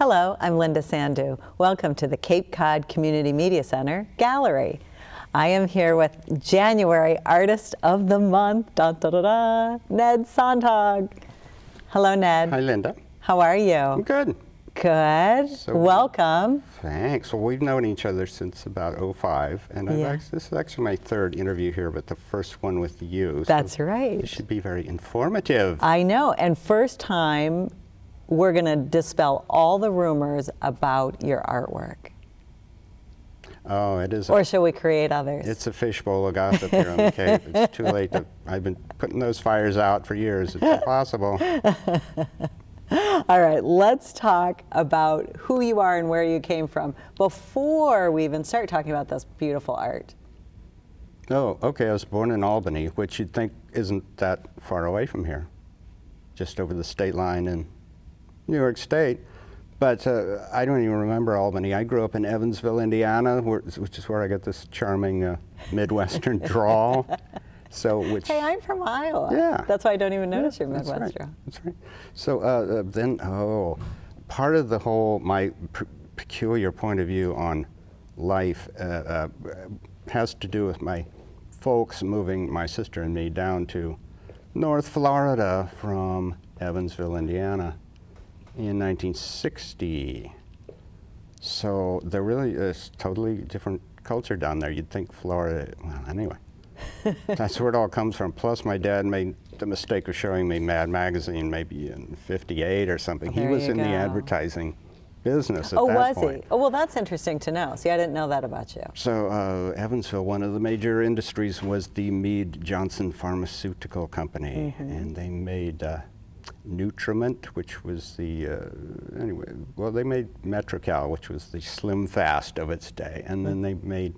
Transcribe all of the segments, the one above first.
Hello, I'm Linda Sandhu. Welcome to the Cape Cod Community Media Center Gallery. I am here with January Artist of the Month, Ned Sonntag. Hello, Ned. Hi, Linda. How are you? I'm good. Good. Welcome. Thanks. Well, we've known each other since about '05, and this is actually my third interview here, but the first one with you. That's right. It should be very informative. I know, and first time we're going to dispel all the rumors about your artwork. Oh, it is. Or shall we create others? It's a fishbowl of gossip here on the Cape. It's too late. I've been putting those fires out for years. It's impossible. All right, let's talk about who you are and where you came from before we even start talking about this beautiful art. Oh, okay. I was born in Albany, which you'd think isn't that far away from here, just over the state line in New York State. But I don't even remember Albany. I grew up in Evansville, Indiana, which is where I got this charming Midwestern drawl. Hey, I'm from Iowa. Yeah. That's why I don't even notice your Midwest right. drawl. That's right. So then, part of the whole, my peculiar point of view on life has to do with my folks moving my sister and me down to North Florida from Evansville, Indiana in 1960. So there really is totally different culture down there. You'd think Florida, well, anyway. That's where it all comes from. Plus, my dad made the mistake of showing me Mad Magazine maybe in '58 or something. He was in the advertising business at that point. Oh, was he? Oh, well, that's interesting to know. See, I didn't know that about you. So Evansville, one of the major industries was the Mead Johnson Pharmaceutical Company, and they made Nutriment, which was the, they made Metrocal, which was the Slim Fast of its day, and then they made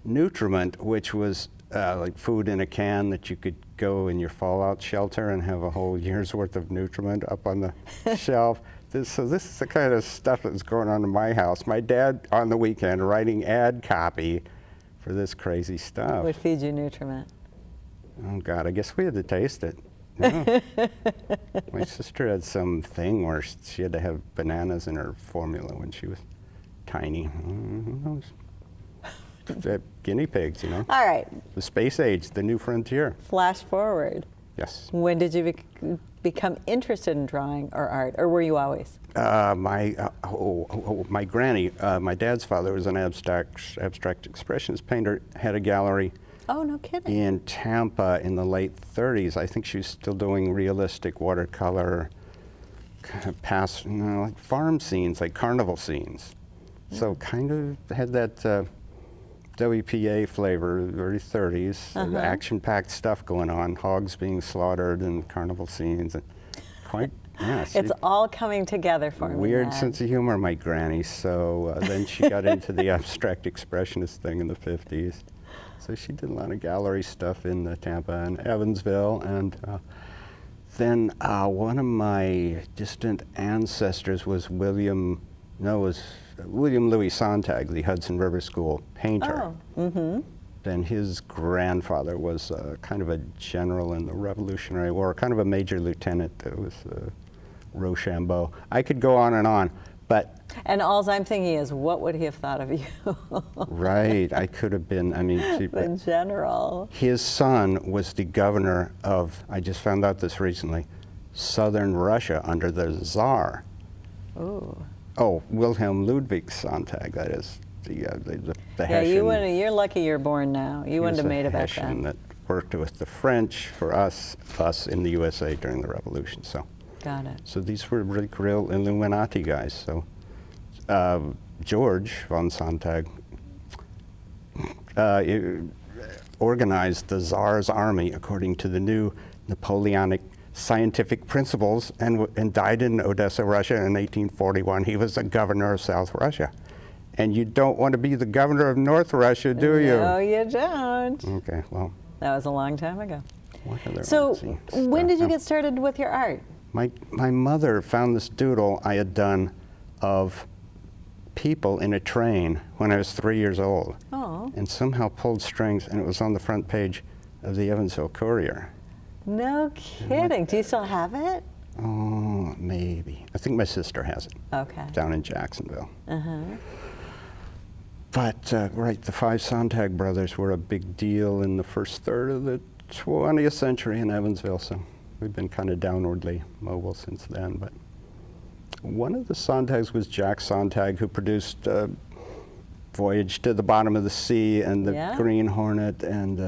Nutriment, which was like food in a can that you could go in your fallout shelter and have a whole year's worth of Nutriment up on the shelf. So this is the kind of stuff that's going on in my house. My dad, on the weekend, writing ad copy for this crazy stuff. Would feed you Nutriment. Oh, God, I guess we had to taste it. No. My sister had some thing where she had to have bananas in her formula when she was tiny. Who knows? Guinea pigs, you know. All right. The space age, the new frontier. Flash forward. Yes. When did you become interested in drawing or art, or were you always? My granny, my dad's father was an abstract expressionist painter, had a gallery. Oh, no kidding. In Tampa in the late 30s. I think she was still doing realistic watercolor, kind of like farm scenes, like carnival scenes. So kind of had that WPA flavor, early 30s, action-packed stuff going on, hogs being slaughtered and carnival scenes. And quite, yeah. It's all coming together for me. Weird sense of humor, my granny. So then she got into the abstract expressionist thing in the 50s. So she did a lot of gallery stuff in Tampa and Evansville. And then one of my distant ancestors was William Louis Sonntag, the Hudson River School painter. Oh, Then his grandfather was kind of a general in the Revolutionary War, kind of a major lieutenant. It was Rochambeau. I could go on, but... And all I'm thinking is, what would he have thought of you? Right, I could have been, the general. His son was the governor of, I just found out this recently, southern Russia under the Tsar. Ooh. Oh, Wilhelm Ludwig Sonntag, that is the Hessian. Yeah, you're lucky you're born now. You wouldn't have made it back then. That worked with the French for us in the USA during the Revolution. So. Got it. So these were really real Illuminati guys. So George von Sonntag organized the Tsar's army according to the new Napoleonic scientific principles and died in Odessa, Russia in 1841. He was the governor of South Russia. And you don't want to be the governor of North Russia, do you? No, you don't. Okay, well. That was a long time ago. So when did you get started with your art? My mother found this doodle I had done of people in a train when I was 3 years old. Oh. And somehow pulled strings, and it was on the front page of the Evansville Courier. No kidding. Do you still have it? Oh, maybe. I think my sister has it. Okay. Down in Jacksonville. Uh-huh. But, right, the 5 Sonntag brothers were a big deal in the first third of the 20th century in Evansville, so we've been kind of downwardly mobile since then. But one of the Sonntags was Jack Sonntag, who produced Voyage to the Bottom of the Sea and the Green Hornet and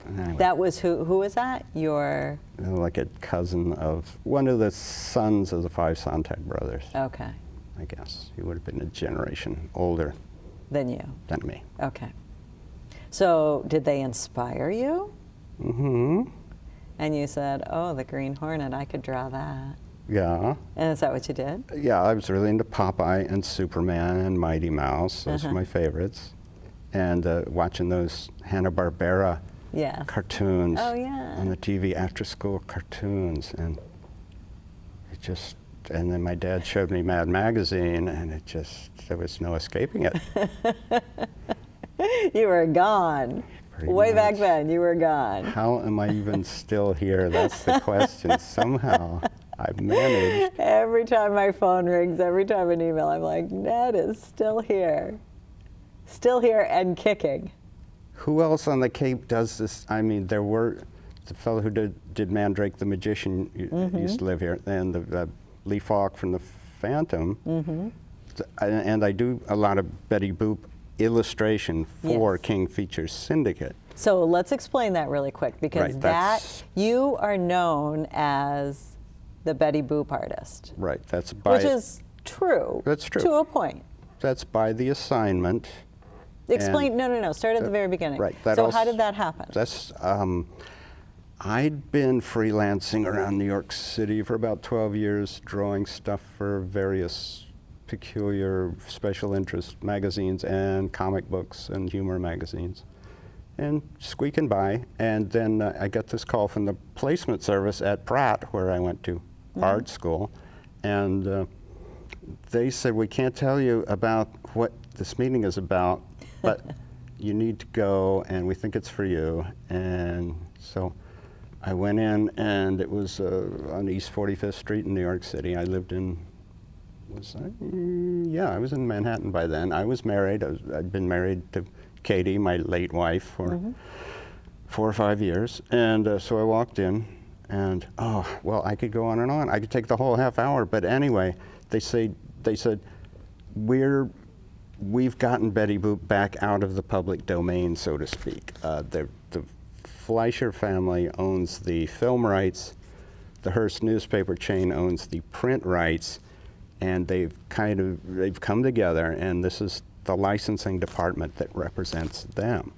anyway. That was who was that? Your like a cousin of one of the sons of the 5 Sonntag brothers. Okay. I guess he would have been a generation older than you. Than me. Okay. So did they inspire you? Mm-hmm. And you said, "Oh, the Green Hornet, I could draw that." Yeah. And is that what you did? Yeah, I was really into Popeye and Superman and Mighty Mouse. Those are my favorites. And watching those Hanna-Barbera cartoons on the TV, after-school cartoons. And it just, and then my dad showed me Mad Magazine, and it just, there was no escaping it. You were gone. Way back then, you were gone. How am I even still here? That's the question. Somehow I've managed. Every time my phone rings, every time an email, I'm like, Ned is still here. Still here and kicking. Who else on the Cape does this? I mean, there were the fellow who did Mandrake the Magician used to live here, and the Lee Falk from the Phantom. And I do a lot of Betty Boop illustration for King Features Syndicate. So let's explain that really quick, because that you are known as the Betty Boop artist. Right, that's by... Which is true. That's true. To a point. That's by the assignment. Explain, no, start at the very beginning. Right. So how did that happen? That's, I'd been freelancing around New York City for about 12 years, drawing stuff for various peculiar special interest magazines and comic books and humor magazines, and squeaking by. And then I got this call from the placement service at Pratt, where I went to art school, and they said, "We can't tell you about what this meeting is about, but you need to go, and we think it's for you." And so I went in, and it was on East 45th Street in New York City. I lived in, I was in Manhattan by then. I was married. I'd been married to Katie, my late wife, for 4 or 5 years. And so I walked in, and well, I could go on and on. I could take the whole half hour, but anyway, they said, we've gotten Betty Boop back out of the public domain, so to speak. The Fleischer family owns the film rights. The Hearst newspaper chain owns the print rights, and they've come together, and this is the licensing department that represents them.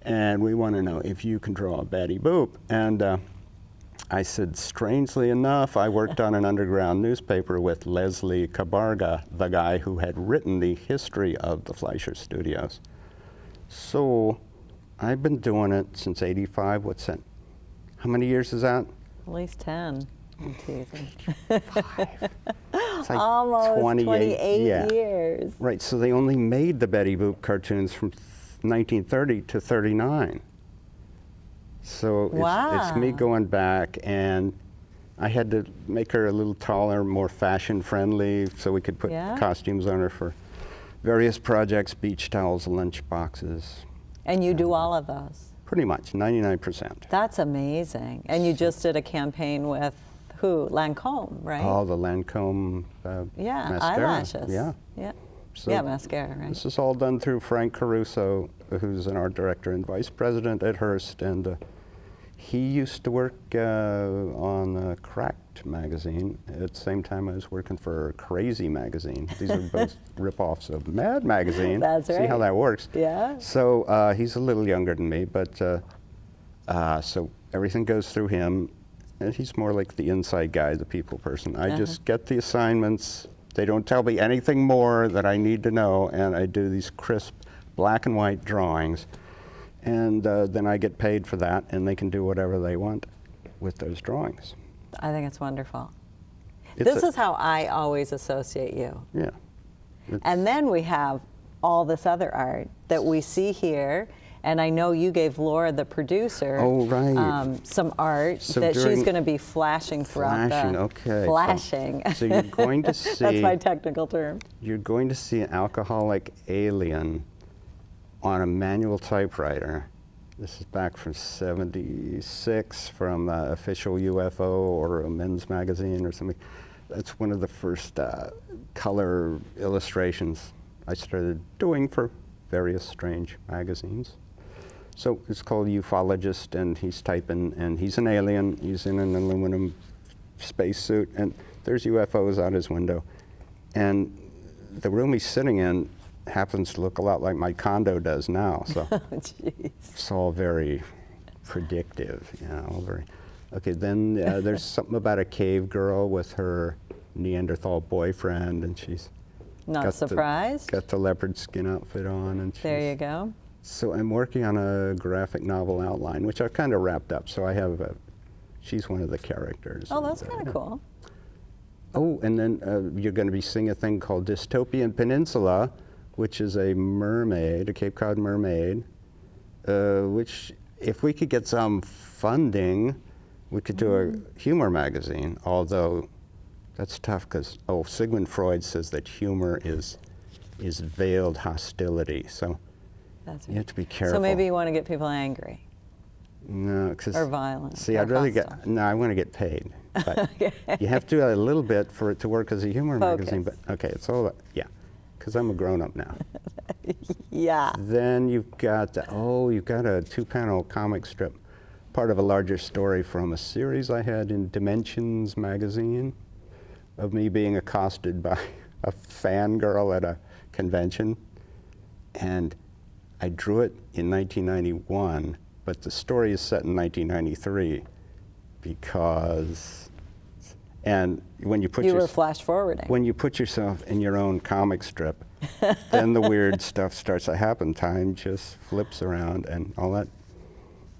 And we want to know if you can draw a Betty Boop. And I said, strangely enough, I worked on an underground newspaper with Leslie Cabarga, the guy who had written the history of the Fleischer Studios. So I've been doing it since '85. What's that? How many years is that? At least 10. I'm teasing. 5. It's like almost 28 years. Right, so they only made the Betty Boop cartoons from 1930 to 39. So it's me going back, and I had to make her a little taller, more fashion-friendly, so we could put costumes on her for various projects, beach towels, lunch boxes. And you do all of those? Pretty much, 99%. That's amazing. And you just did a campaign with who? Lancome, right? Oh, the Lancome mascara. Eyelashes. Yeah. So mascara, right? This is all done through Frank Caruso, who's an art director and vice president at Hearst, and he used to work on Cracked magazine at the same time I was working for Crazy magazine. These are both rip-offs of Mad magazine. That's right. See how that works? Yeah. So he's a little younger than me, but so everything goes through him, and he's more like the inside guy, the people person. I just get the assignments. They don't tell me anything more that I need to know, and I do these crisp black and white drawings, and then I get paid for that, and they can do whatever they want with those drawings. I think it's wonderful. This is how I always associate you. Yeah. And then we have all this other art that we see here, And I know you gave Laura, the producer, Oh, right. some art So that she's during- going to be flashing throughout Flashing, the... okay. Flashing. So you're going to see... That's my technical term. You're going to see an alcoholic alien on a manual typewriter. This is back from '76 from Official UFO or a men's magazine or something. That's one of the first color illustrations I started doing for various strange magazines. So it's called Ufologist, and he's typing, and he's an alien. He's in an aluminum spacesuit, and there's UFOs out his window. And the room he's sitting in happens to look a lot like my condo does now. So it's all very predictive, all very. Okay, then there's something about a cave girl with her Neanderthal boyfriend, and she's not surprised. Got the leopard skin outfit on, and there you go. So I'm working on a graphic novel outline, which I've kind of wrapped up. So I have she's one of the characters. Oh, that's kind of cool. Oh, and then you're going to be seeing a thing called Dystopian Peninsula, which is a mermaid, a Cape Cod mermaid, which if we could get some funding, we could do a humor magazine, although that's tough because, Sigmund Freud says that humor is veiled hostility, so that's right. You have to be careful. So maybe you want to get people angry. No, because... Or violent. See, or I'd rather hostile. I want to get paid. But Okay. you have to do a little bit for it to work as a humor Focus. magazine, but okay, it's all about, because I'm a grown-up now. Yeah. Then you've got a 2-panel comic strip, part of a larger story from a series I had in Dimensions magazine of me being accosted by a fangirl at a convention. And I drew it in 1991, but the story is set in 1993 because, and when you put You were flash forwarding. when you put yourself in your own comic strip, then the weird stuff starts to happen. Time just flips around and all that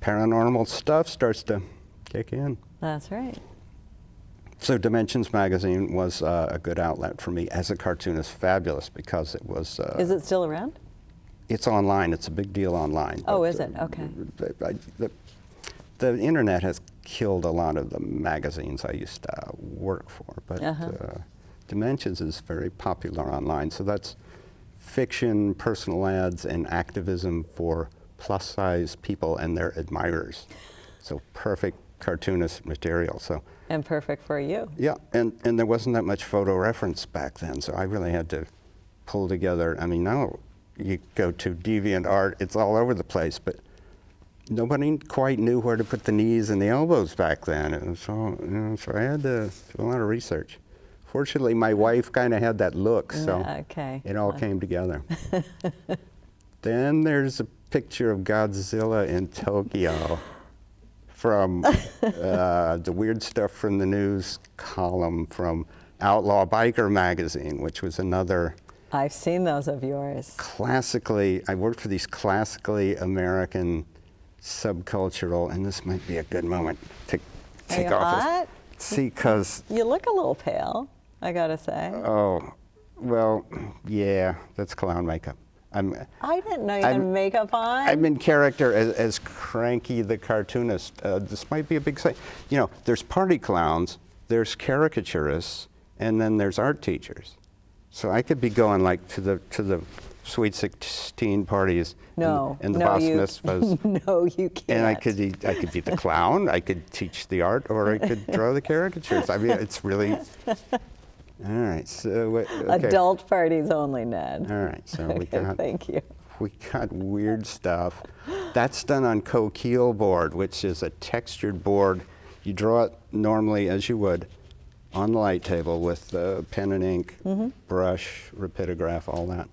paranormal stuff starts to kick in. That's right. So Dimensions magazine was a good outlet for me as a cartoonist. Fabulous because it was... Is it still around? It's online. It's a big deal online. Oh, but, is it? Okay. The internet has killed a lot of the magazines I used to work for, but Dimensions is very popular online. So that's fiction, personal ads, and activism for plus-size people and their admirers. So perfect cartoonist material. So. And perfect for you. Yeah, and there wasn't that much photo reference back then, so I really had to pull together. I mean, now you go to DeviantArt, it's all over the place, but nobody quite knew where to put the knees and the elbows back then. And so, so I had to do a lot of research. Fortunately, my wife kind of had that look, so it all came together. Then there's a picture of Godzilla in Tokyo from the weird stuff from the news column from Outlaw Biker magazine, which was another... I've seen those of yours. I worked for these classically American subcultural, and this might be a good moment to take off. Hot? See, because... You look a little pale, I gotta say. Oh, well, yeah, that's clown makeup. I didn't know you had makeup on. I'm in character as Cranky the cartoonist. This might be a big thing. You know, there's party clowns, there's caricaturists, and then there's art teachers. So I could be going like to the Sweet 16 parties and the bar mitzvahs. No, you can't. And I could be the clown, I could teach the art, or I could draw the caricatures. I mean, it's really... All right, so... Okay. Adult parties only, Ned. All right, so we got... Thank you. We got weird stuff. That's done on coquille board, which is a textured board. You draw it normally as you would on the light table with pen and ink, brush, rapidograph, all that.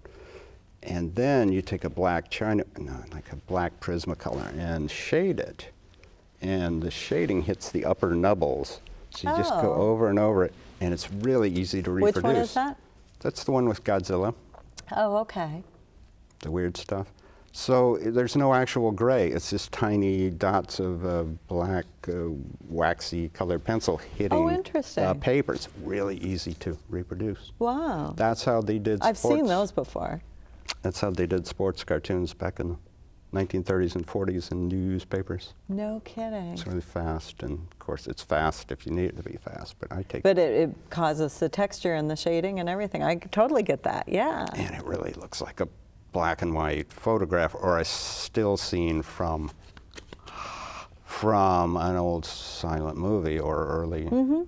And then you take a black like a black Prismacolor and shade it. And the shading hits the upper nubbles. So you just go over and over it, and it's really easy to reproduce. Which one is that? That's the one with Godzilla. Oh, okay. The weird stuff. So there's no actual gray. It's just tiny dots of black, waxy colored pencil hitting paper. It's really easy to reproduce. Wow. That's how they did sports. I've seen those before. That's how they did sports cartoons back in the 1930s and 40s in newspapers. No kidding. It's really fast, and of course it's fast if you need it to be fast, but I take But it causes the texture and the shading and everything. I totally get that, yeah. And it really looks like a black and white photograph or a still scene from an old silent movie or early black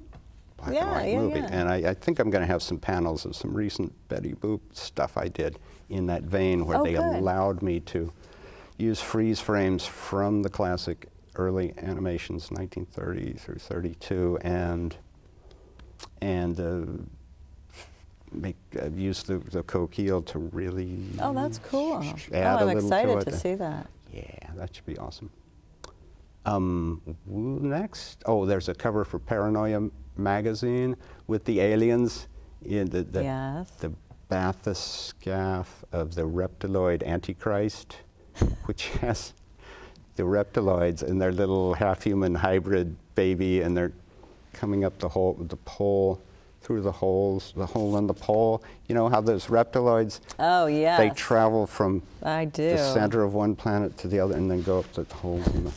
and white movie. Yeah. And I think I'm going to have some panels of some recent Betty Boop stuff I did in that vein, where they allowed me to use freeze frames from the classic early animations, 1930 through 32, and use the coquille to really That's cool. add a I'm little excited to to see that. Yeah, that should be awesome. Next, there's a cover for Paranoia magazine with the aliens in the bathyscaphe of the reptiloid Antichrist, which has the reptiloids and their little half-human hybrid baby, and they're coming up the pole, through the hole in the pole. You know how those reptiloids, they travel from the center of one planet to the other and then go up the holes in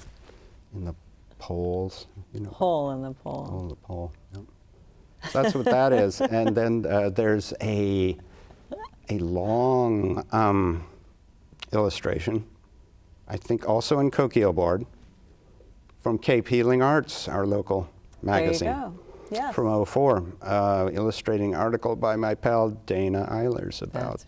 the poles. You know. Hole in the pole. Hole in the pole, yep. That's what that is. And then there's a long illustration, I think also in coquille board, from Cape Healing Arts, our local magazine. There you go. Yes. From '04, illustrating article by my pal Dana Eilers about,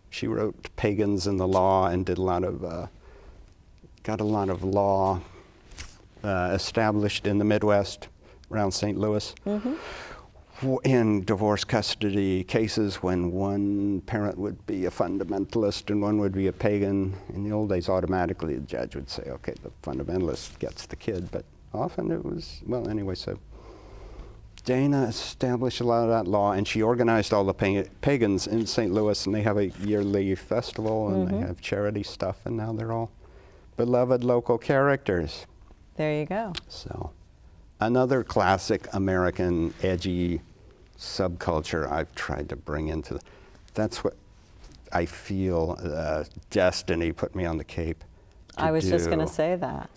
she wrote Pagans in the Law and did got a lot of law established in the Midwest around St. Louis in divorce custody cases when one parent would be a fundamentalist and one would be a pagan. In the old days, automatically the judge would say, okay, the fundamentalist gets the kid, but often it was, well, anyway, so Dana established a lot of that law, and she organized all the pagans in St. Louis, and they have a yearly festival, and they have charity stuff, and now they're all beloved local characters. There you go. So, another classic American edgy subculture I've tried to bring into. That's what I feel destiny put me on the Cape. I was just going to say that.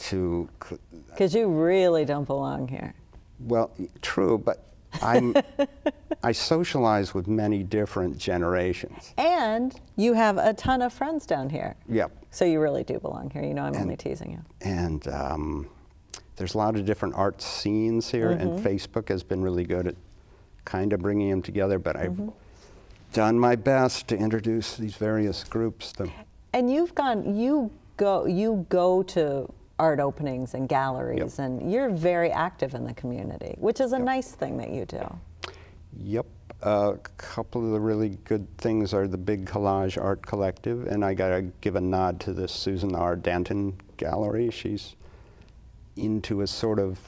Because you really don't belong here. Well, true, but I socialize with many different generations. And you have a ton of friends down here. Yep. So you really do belong here. You know, I'm only teasing you. And there's a lot of different art scenes here, and Facebook has been really good at kind of bringing them together, but I've done my best to introduce these various groups. And you go to art openings and galleries, and you're very active in the community, which is a nice thing that you do. Yep. A couple of the really good things are the Big Collage Art Collective, and I gotta give a nod to this Susan R. Danton gallery. She's into a sort of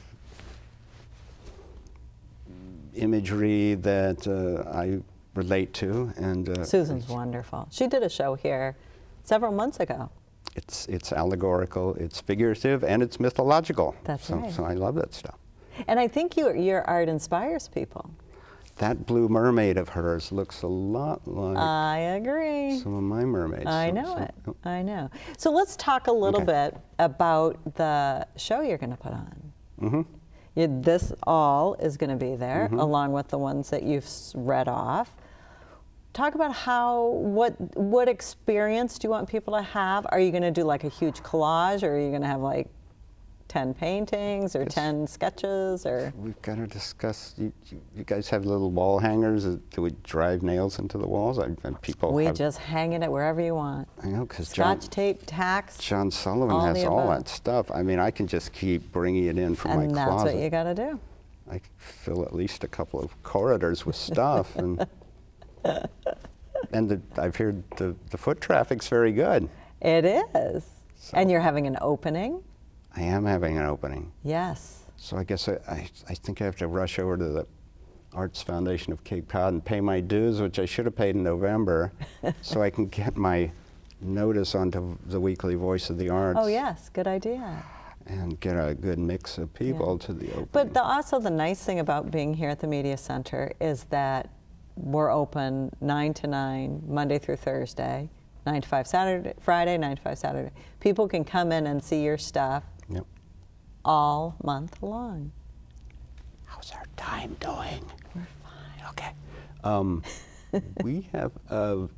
imagery that I relate to, and Susan's wonderful. She did a show here several months ago. It's allegorical, it's figurative, and it's mythological. That's right. So I love that stuff. And I think your art inspires people. That blue mermaid of hers looks a lot like I agree. some of my mermaids. I know. I know. So let's talk a little bit about the show you're going to put on. This all is going to be there, along with the ones that you've read off. Talk about what experience do you want people to have? Are you going to do like a huge collage, or are you going to have like 10 paintings or 10 sketches? Or we've got to discuss. You guys have little wall hangers. Do we drive nails into the walls? We just hang it at wherever you want. I know, because Scotch tape, tacks. John Sullivan has all that stuff. I mean, I can just keep bringing it in from my closet. And that's what you got to do. I could fill at least a couple of corridors with stuff, and I've heard the foot traffic's very good. It is. So. And you're having an opening? I am having an opening. Yes. So I guess I think I have to rush over to the Arts Foundation of Cape Cod and pay my dues, which I should have paid in November, so I can get my notice onto the weekly Voice of the Arts. Oh yes, good idea. And get a good mix of people to the opening. But also the nice thing about being here at the Media Center is that we're open 9 to 9, Monday through Thursday, 9 to 5 Saturday, Friday, 9 to 5 Saturday. People can come in and see your stuff Yep. all month long. How's our time doing? We're fine. Okay. We have,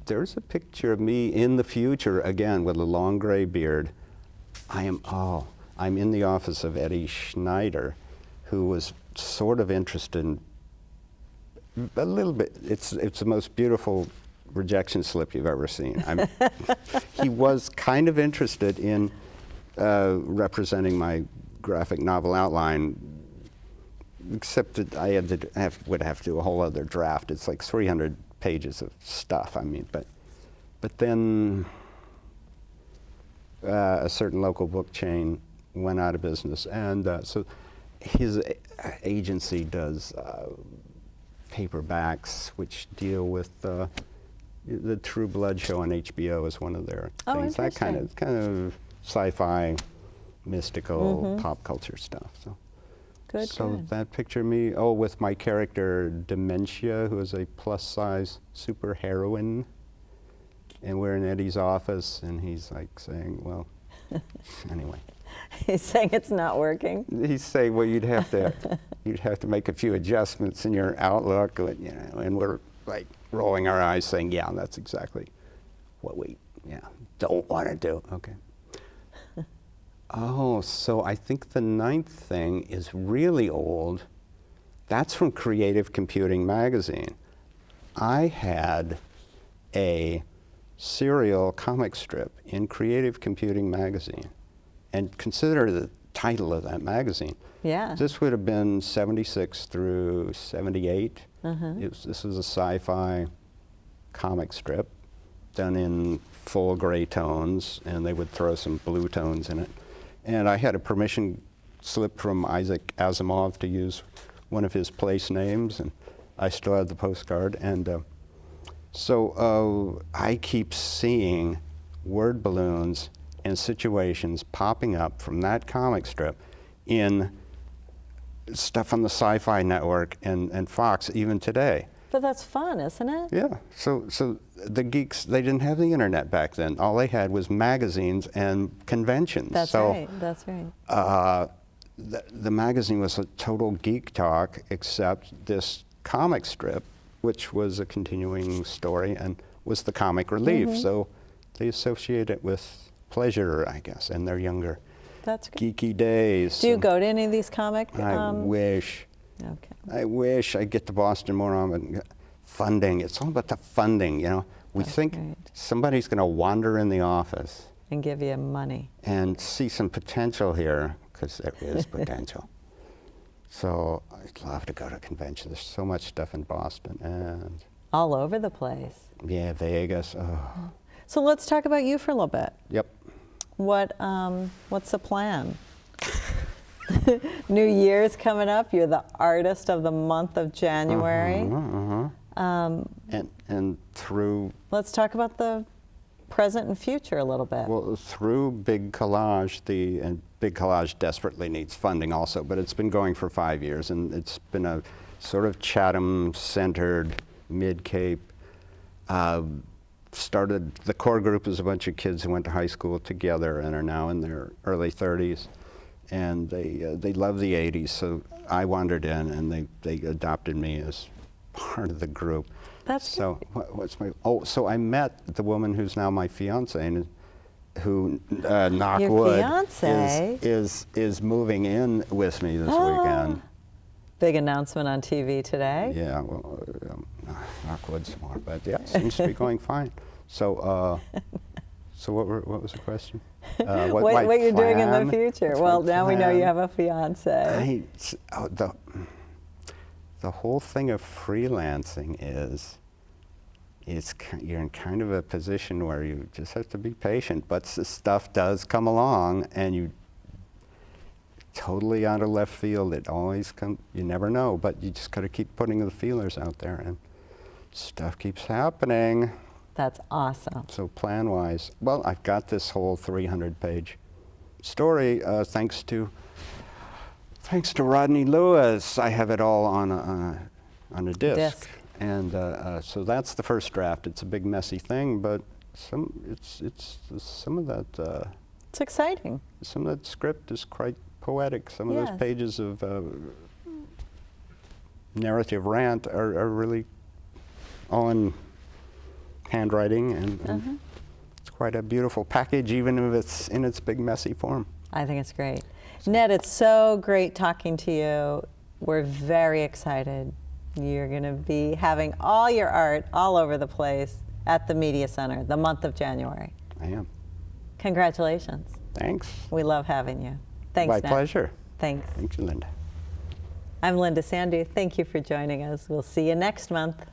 there's a picture of me in the future, again, with a long gray beard. I'm in the office of Eddie Schneider, who was sort of interested in, a little bit, it's the most beautiful rejection slip you've ever seen. He was kind of interested in representing my graphic novel outline, except that I would have to do a whole other draft. It's like 300 pages of stuff. I mean, but then a certain local book chain went out of business, and so his agency does paperbacks which deal with the True Blood show on HBO is one of their things. That kind of sci-fi, mystical, pop culture stuff. So. Good. That picture of me, with my character Dementia, who is a plus-size super heroine, and we're in Eddie's office, and he's like saying, well, anyway. He's saying it's not working. He's saying, well, you'd have to make a few adjustments in your outlook, and we're like rolling our eyes, saying, yeah, that's exactly what we don't want to do. Okay. Oh, so I think the 9th thing is really old. That's from Creative Computing magazine. I had a serial comic strip in Creative Computing magazine. And consider the title of that magazine. Yeah. This would have been 76 through 78. This was a sci-fi comic strip done in full gray tones, and they would throw some blue tones in it. And I had a permission slip from Isaac Asimov to use one of his place names, and I still have the postcard. And so I keep seeing word balloons and situations popping up from that comic strip in stuff on the Sci-Fi Network and Fox even today. But that's fun, isn't it? Yeah. So the geeks, they didn't have the internet back then. All they had was magazines and conventions. That's right. That's right. The magazine was a total geek talk, except this comic strip, which was a continuing story and was the comic relief. So they associate it with pleasure, I guess, in their younger geeky days. Do you go to any of these comic? I wish. Okay. I wish I'd get to Boston more often. Funding, it's all about the funding, We think somebody's going to wander in the office. And give you money. And see some potential here, because there is potential. So I'd love to go to a convention. There's so much stuff in Boston. And all over the place. Yeah, Vegas. Oh. So let's talk about you for a little bit. Yep. What's the plan? New Year's coming up. You're the artist of the month of January. And through... Let's talk about the present and future a little bit. Well, through Big Collage, and Big Collage desperately needs funding also, but it's been going for 5 years, and it's been a sort of Chatham-centered, mid-Cape. The core group is a bunch of kids who went to high school together and are now in their early 30s. And they love the 80s, so I wandered in, and they adopted me as part of the group. That's so. What's my? Oh, so I met the woman who's now my fiance, and who knock Your wood fiance is moving in with me this weekend. Big announcement on TV today. Yeah, well, knock wood some more, but yeah, it seems to be going fine. So. So what was the question? What you're doing in the future? Well, now we know you have a fiance. The whole thing of freelancing is, you're in kind of a position where you just have to be patient, but the stuff does come along, and you totally out of left field. It always comes. You never know, but you just got to keep putting the feelers out there, and stuff keeps happening. That's awesome. So plan-wise, well, I've got this whole 300-page story thanks to Rodney Lewis. I have it all on a disc. And so that's the first draft. It's a big messy thing, but it's some of that. It's exciting. Some of that script is quite poetic. Some of those pages of narrative rant are really all in handwriting, and it's quite a beautiful package, even if it's in its big messy form. I think it's great. Ned, it's so great talking to you. We're very excited. You're going to be having all your art all over the place at the Media Center the month of January. I am. Congratulations. Thanks. We love having you. Thanks, My Ned. pleasure. Thanks. Thank you, Linda. I'm Linda Sandhu. Thank you for joining us. We'll see you next month.